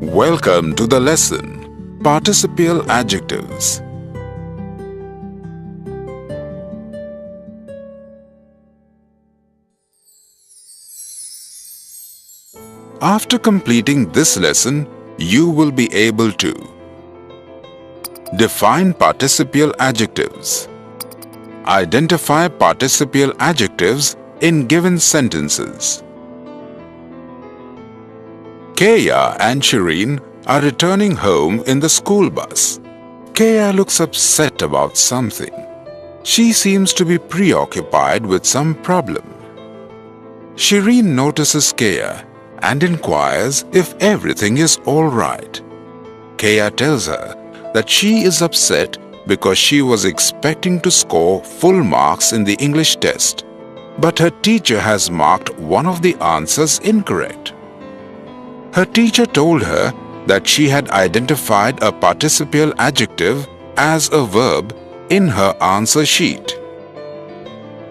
Welcome to the lesson, Participial Adjectives. After completing this lesson, you will be able to define participial adjectives, identify participial adjectives in given sentences. Kaya and Shireen are returning home in the school bus. Kaya looks upset about something. She seems to be preoccupied with some problem. Shireen notices Kaya and inquires if everything is all right. Kaya tells her that she is upset because she was expecting to score full marks in the English test, but her teacher has marked one of the answers incorrect. Her teacher told her that she had identified a participial adjective as a verb in her answer sheet.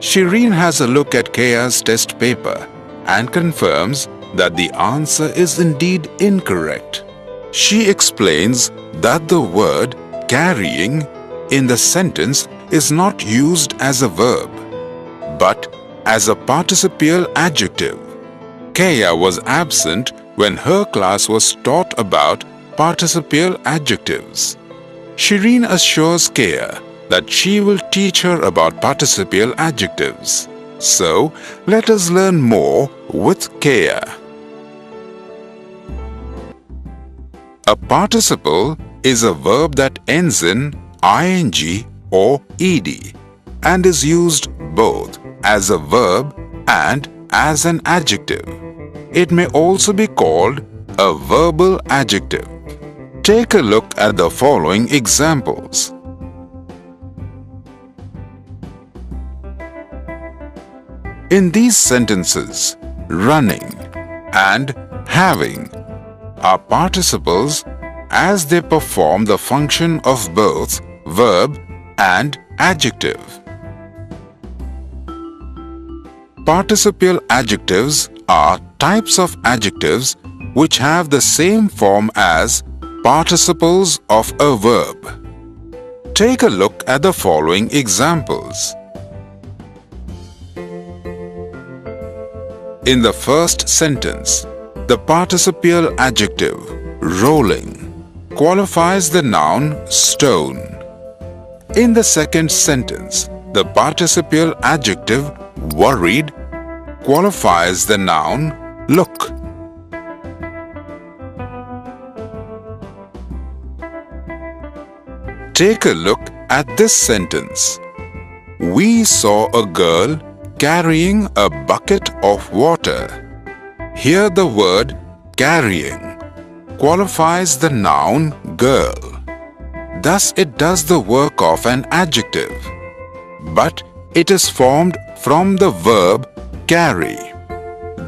Shireen has a look at Kaya's test paper and confirms that the answer is indeed incorrect. She explains that the word carrying in the sentence is not used as a verb, but as a participial adjective. Kaya was absent when her class was taught about participial adjectives. Shireen assures Kaya that she will teach her about participial adjectives. So, let us learn more with Kaya. A participle is a verb that ends in ing or ed and is used both as a verb and as an adjective. It may also be called a verbal adjective. Take a look at the following examples. In these sentences, running and having are participles as they perform the function of both verb and adjective. Participial adjectives are types of adjectives which have the same form as participles of a verb. Take a look at the following examples. In the first sentence, the participial adjective rolling qualifies the noun stone. In the second sentence, the participial adjective worried qualifies the noun look. Take a look at this sentence. We saw a girl carrying a bucket of water. Here the word carrying qualifies the noun girl. Thus it does the work of an adjective, but it is formed from the verb carry.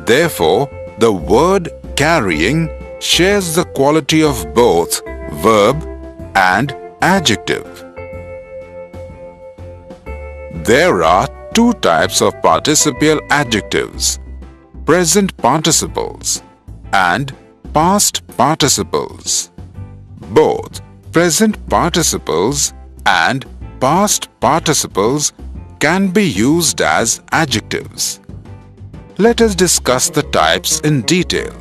Therefore, the word carrying shares the quality of both verb and adjective. There are two types of participial adjectives: present participles and past participles. Both present participles and past participles can be used as adjectives. Let us discuss the types in detail.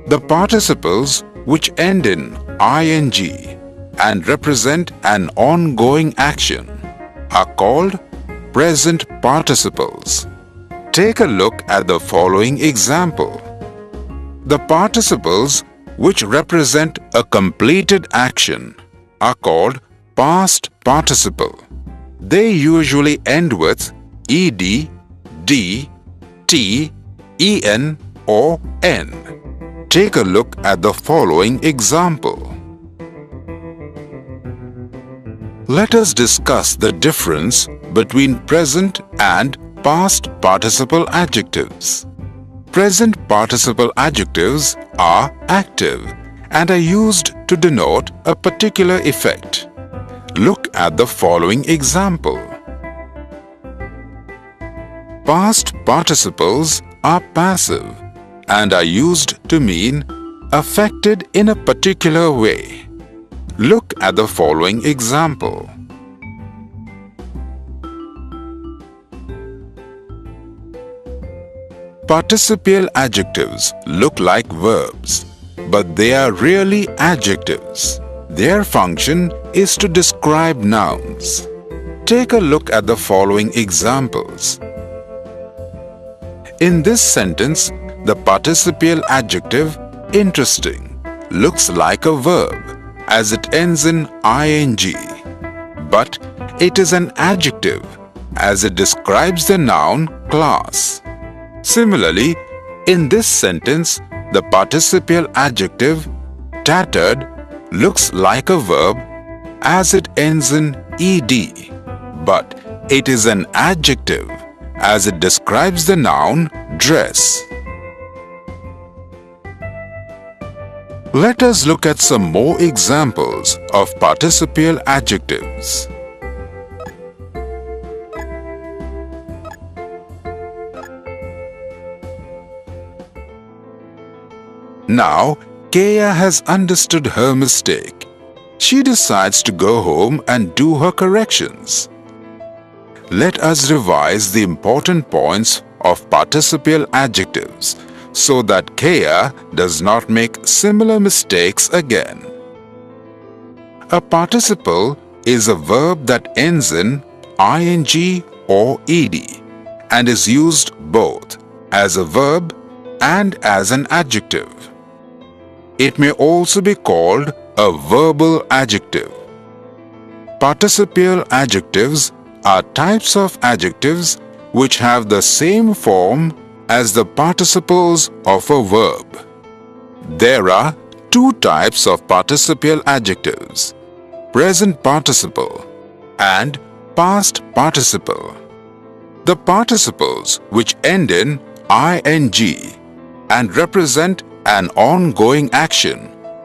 The participles which end in ing and represent an ongoing action are called present participles. Take a look at the following example. The participles which represent a completed action are called past participle. They usually end with ed, d, t, en or n. Take a look at the following example. Let us discuss the difference between present and past participle adjectives. Present participle adjectives are active and are used to denote a particular effect. Look at the following example. Past participles are passive and are used to mean affected in a particular way. Look at the following example. Participial adjectives look like verbs, but they are really adjectives. Their function is to describe nouns. Take a look at the following examples. In this sentence, the participial adjective interesting looks like a verb as it ends in ing, but it is an adjective as it describes the noun class. Similarly, in this sentence, the participial adjective tattered looks like a verb as it ends in ed, but it is an adjective as it describes the noun dress. Let us look at some more examples of participial adjectives. Now, Kaya has understood her mistake. She decides to go home and do her corrections. Let us revise the important points of participial adjectives so that Kaya does not make similar mistakes again. A participle is a verb that ends in ing or ed and is used both as a verb and as an adjective. It may also be called a verbal adjective. Participial adjectives are types of adjectives which have the same form as the participles of a verb. There are two types of participial adjectives: present participle and past participle. The participles which end in ing and represent an ongoing action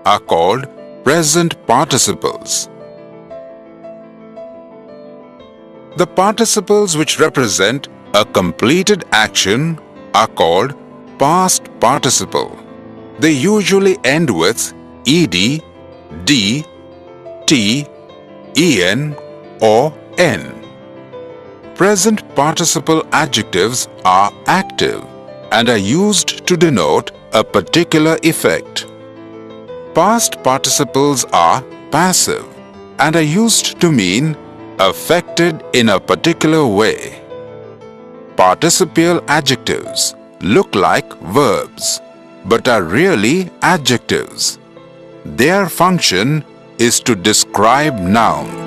are called present participles. The participles which represent a completed action are called past participle. They usually end with ed, d, t, en or n. Present participle adjectives are active and are used to denote a particular effect. Past participles are passive and are used to mean affected in a particular way. Participial adjectives look like verbs but are really adjectives. Their function is to describe nouns.